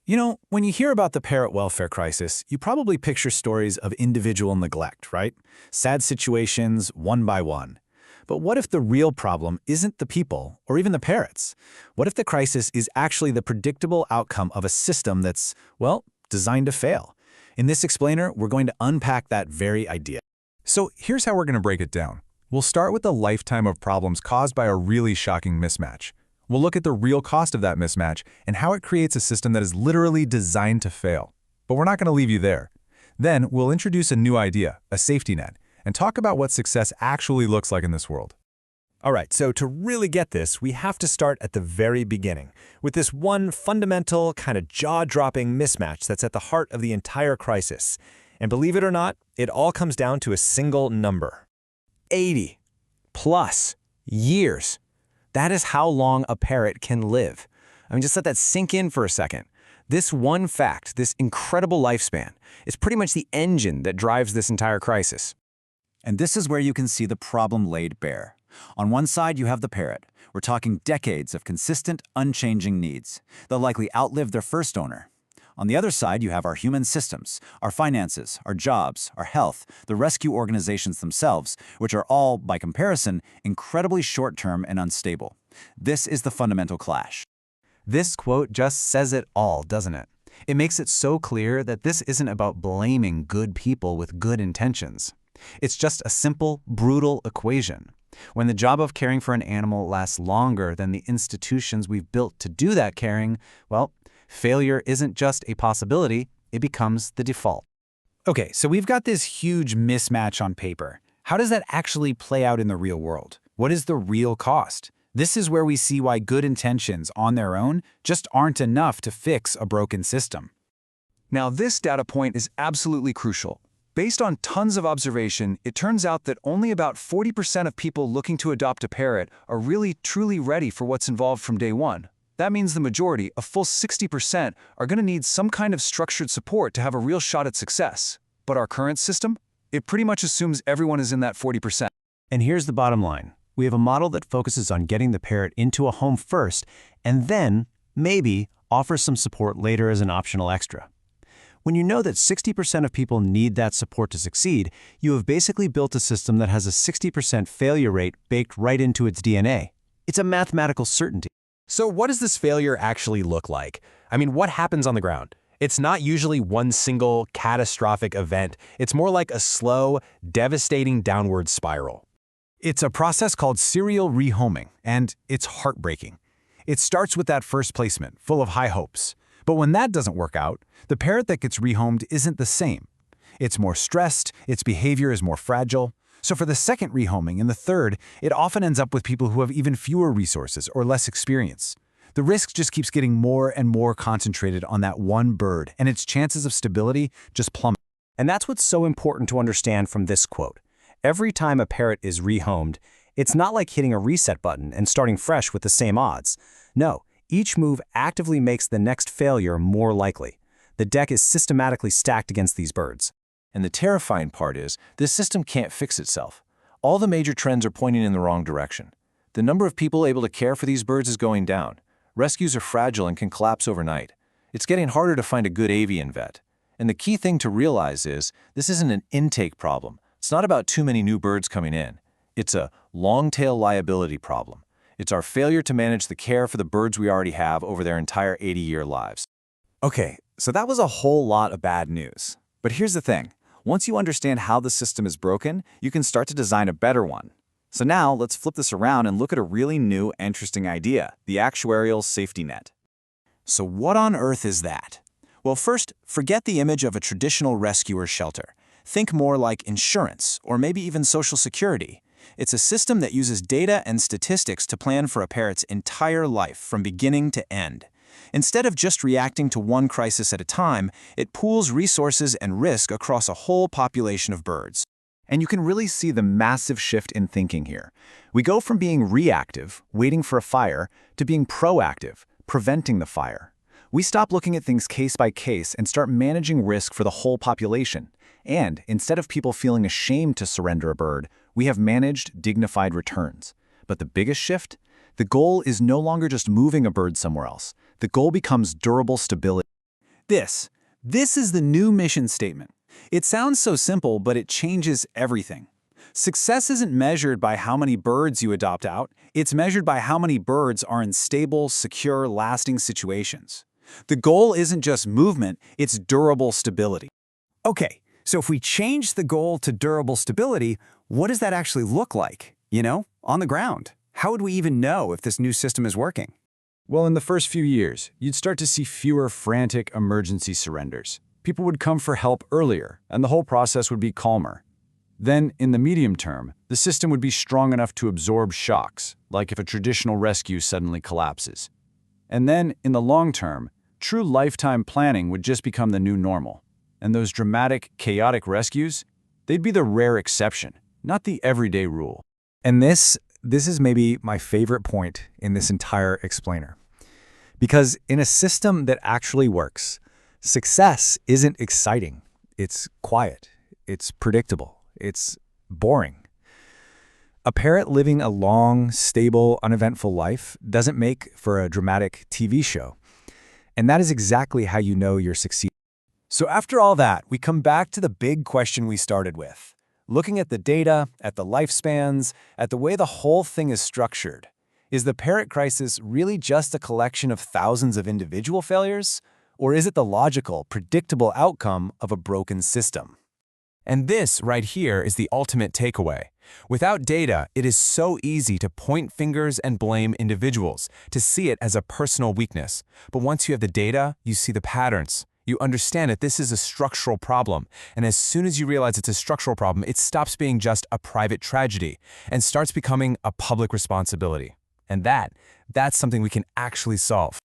You know, when you hear about the parrot welfare crisis, you probably picture stories of individual neglect, right? Sad situations, one by one. But what if the real problem isn't the people, or even the parrots? What if the crisis is actually the predictable outcome of a system that's, well, designed to fail? In this explainer, we're going to unpack that very idea. So here's how we're going to break it down. We'll start with the lifetime of problems caused by a really shocking mismatch. We'll look at the real cost of that mismatch and how it creates a system that is literally designed to fail. But we're not going to leave you there. Then we'll introduce a new idea, a safety net, and talk about what success actually looks like in this world. All right, so to really get this, we have to start at the very beginning, with this one fundamental, kind of jaw-dropping mismatch that's at the heart of the entire crisis. And believe it or not, it all comes down to a single number. 80 plus years. That is how long a parrot can live. I mean, just let that sink in for a second. This one fact, this incredible lifespan, is pretty much the engine that drives this entire crisis. And this is where you can see the problem laid bare. On one side, you have the parrot. We're talking decades of consistent, unchanging needs. They'll likely outlive their first owner. On the other side, you have our human systems, our finances, our jobs, our health, the rescue organizations themselves, which are all, by comparison, incredibly short-term and unstable. This is the fundamental clash. This quote just says it all, doesn't it? It makes it so clear that this isn't about blaming good people with good intentions. It's just a simple, brutal equation. When the job of caring for an animal lasts longer than the institutions we've built to do that caring, well, failure isn't just a possibility, it becomes the default. Okay, so we've got this huge mismatch on paper. How does that actually play out in the real world? What is the real cost? This is where we see why good intentions on their own just aren't enough to fix a broken system. Now, this data point is absolutely crucial. Based on tons of observation, it turns out that only about 40% of people looking to adopt a parrot are really, truly ready for what's involved from day one. That means the majority, a full 60%, are going to need some kind of structured support to have a real shot at success. But our current system? It pretty much assumes everyone is in that 40%. And here's the bottom line. We have a model that focuses on getting the parrot into a home first, and then, maybe, offers some support later as an optional extra. When you know that 60% of people need that support to succeed, you have basically built a system that has a 60% failure rate baked right into its DNA. It's a mathematical certainty. So what does this failure actually look like? I mean, what happens on the ground? It's not usually one single catastrophic event. It's more like a slow, devastating downward spiral. It's a process called serial rehoming, and it's heartbreaking. It starts with that first placement, full of high hopes. But when that doesn't work out, the parrot that gets rehomed isn't the same. It's more stressed, its behavior is more fragile. So for the second rehoming and the third, it often ends up with people who have even fewer resources or less experience. The risk just keeps getting more and more concentrated on that one bird, and its chances of stability just plummet. And that's what's so important to understand from this quote. Every time a parrot is rehomed, it's not like hitting a reset button and starting fresh with the same odds. No, each move actively makes the next failure more likely. The deck is systematically stacked against these birds. And the terrifying part is, this system can't fix itself. All the major trends are pointing in the wrong direction. The number of people able to care for these birds is going down. Rescues are fragile and can collapse overnight. It's getting harder to find a good avian vet. And the key thing to realize is, this isn't an intake problem. It's not about too many new birds coming in. It's a long-tail liability problem. It's our failure to manage the care for the birds we already have over their entire 80-year lives. Okay, so that was a whole lot of bad news. But here's the thing. Once you understand how the system is broken, you can start to design a better one. So now, let's flip this around and look at a really new, interesting idea, the actuarial safety net. So what on earth is that? Well, first, forget the image of a traditional rescuer shelter. Think more like insurance, or maybe even Social Security. It's a system that uses data and statistics to plan for a parrot's entire life, from beginning to end. Instead of just reacting to one crisis at a time, it pools resources and risk across a whole population of birds. And you can really see the massive shift in thinking here. We go from being reactive, waiting for a fire, to being proactive, preventing the fire. We stop looking at things case by case and start managing risk for the whole population. And instead of people feeling ashamed to surrender a bird, we have managed dignified returns. But the biggest shift? The goal is no longer just moving a bird somewhere else. The goal becomes durable stability. This is the new mission statement. It sounds so simple, but it changes everything. Success isn't measured by how many birds you adopt out, it's measured by how many birds are in stable, secure, lasting situations. The goal isn't just movement, it's durable stability. Okay, so if we change the goal to durable stability, what does that actually look like? On the ground. How would we even know if this new system is working? Well, in the first few years, you'd start to see fewer frantic emergency surrenders. People would come for help earlier, and the whole process would be calmer. Then, in the medium term, the system would be strong enough to absorb shocks, like if a traditional rescue suddenly collapses. And then, in the long term, true lifetime planning would just become the new normal. And those dramatic, chaotic rescues, they'd be the rare exception, not the everyday rule. And this is maybe my favorite point in this entire explainer. Because in a system that actually works, success isn't exciting. It's quiet. It's predictable. It's boring. A parrot living a long, stable, uneventful life doesn't make for a dramatic TV show. And that is exactly how you know you're succeeding. So after all that, we come back to the big question we started with. Looking at the data, at the lifespans, at the way the whole thing is structured. Is the parrot crisis really just a collection of thousands of individual failures? Or is it the logical, predictable outcome of a broken system? And this right here is the ultimate takeaway. Without data, it is so easy to point fingers and blame individuals, to see it as a personal weakness. But once you have the data, you see the patterns. You understand that this is a structural problem. And as soon as you realize it's a structural problem, it stops being just a private tragedy and starts becoming a public responsibility. And that's something we can actually solve.